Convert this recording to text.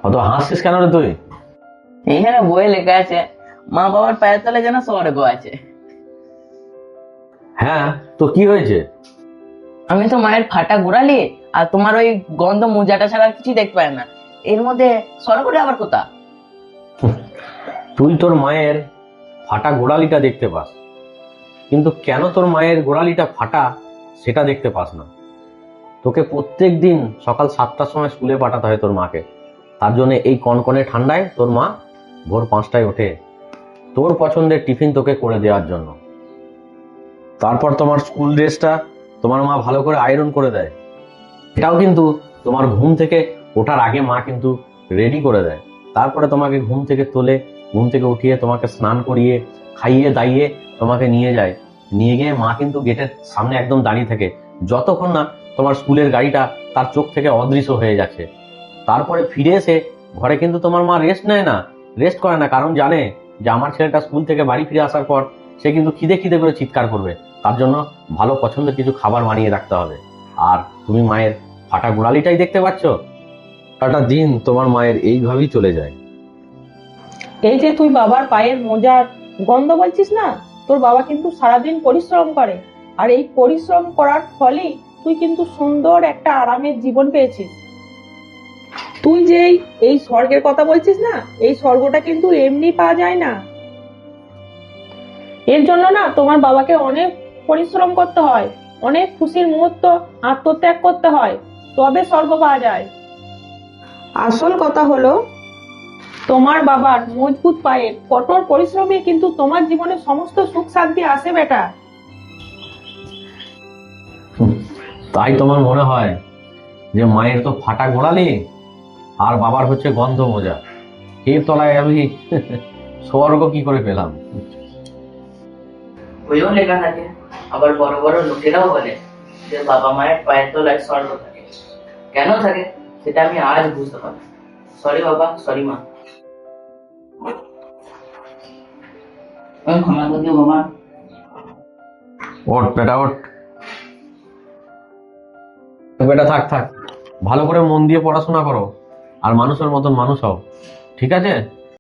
অত হাসছিস কেন রে তুই? এইখানে বইয়ে লেখা আছে মা বাবার পায়ের তলে যেন স্বর্গ আছে। হ্যাঁ, তো কি হয়েছে? আমি তো মায়ের ফাটা গোড়ালি আর তোমার ওই গন্ধ মোজাটা ছাড়া আর কিছু দেখতে পাই না, এর মধ্যে স্বর্গটা আবার কোথা? তুই তোর মায়ের ফাটা গোড়ালিটা দেখতে পাস, কিন্তু কেন তোর মায়ের গোড়ালিটা ফাটা সেটা দেখতে পাস না। তোকে প্রত্যেক দিন সকাল 7টার সময় স্কুলে পাঠাতে হয় তোর মাকে। তার জন্য এই কনকনে ঠান্ডায় তোর মা ভোর 5টায় ওঠে তোর পছন্দের টিফিন তোকে করে দেওয়ার জন্য। তারপর তোমার স্কুল ড্রেসটা তোমার মা ভালো করে আয়রন করে দেয়। এটাও কিন্তু তোমার ঘুম থেকে ওঠার আগে মা কিন্তু রেডি করে দেয়। তারপরে তোমাকে ঘুম থেকে তোলে, ঘুম থেকে উঠিয়ে তোমাকে স্নান করিয়ে খাইয়ে দাইয়ে তোমাকে নিয়ে যায়। নিয়ে গিয়ে মা কিন্তু গেটের সামনে একদম দাঁড়িয়ে থাকে যতক্ষণ না তোমার স্কুলের গাড়িটা তার চোখ থেকে অদৃশ্য হয়ে যাচ্ছে। তারপরে ফিরে এসে ঘরে কিন্তু তোমার মা রেস্ট নেয় না, রেস্ট করে না, কারণ জানে যে আমার ছেলেটা স্কুল থেকে বাড়ি ফিরে আসার পর সে কিন্তু খিদে খিদে করে চিৎকার করবে। তার জন্য ভালো পছন্দের কিছু খাবার বানিয়ে রাখতে হবে। আর তুমি মায়ের ফাটা গোড়ালিটাই দেখতে পাচ্ছ। সারাটা দিন তোমার মায়ের এইভাবেই চলে যায়। এই যে তুই বাবার পায়ের মোজার গন্ধ বলছিস না, তোর বাবা কিন্তু সারাদিন পরিশ্রম করে, আর এই পরিশ্রম করার ফলেই তুই কিন্তু সুন্দর একটা আরামের জীবন পেয়েছিস। তুই যে এই স্বর্গের কথা বলছিস না, এই স্বর্গটা কিন্তু এমনি পাওয়া যায় না। এর জন্য না তোমার বাবাকে অনেক পরিশ্রম করতে হয়, অনেক খুশির মুহূর্ত আত্মত্যাগ করতে হয়, তবে স্বর্গ পাওয়া যায়। আসল কথা হলো তোমার বাবার মজবুত পায়ের কঠোর পরিশ্রমে কিন্তু তোমার জীবনে সমস্ত সুখ শান্তি আসে বেটা। তাই তোমার মনে হয় যে মায়ের তো ফাটা গোড়ালি আর বাবার হচ্ছে গন্ধ মোজা, এর তলায় আমি স্বর্গ কি করে পেলাম? বইও লেখা থাকে, আবার বড় বড় লোকেরাও বলে যে বাবা মায়ের পায়ের তলায় স্বর্গ থাকে। কেন থাকে সেটা আমি আজ বুঝতে পারি। সরি বাবা, সরি মা, ক্ষমা করে দিও বাবা। ওঠ বেটা ওঠ, বেটা থাক থাক, ভালো করে মন দিয়ে পড়াশোনা করো আর মানুষের মতন মানুষ হও, ঠিক আছে?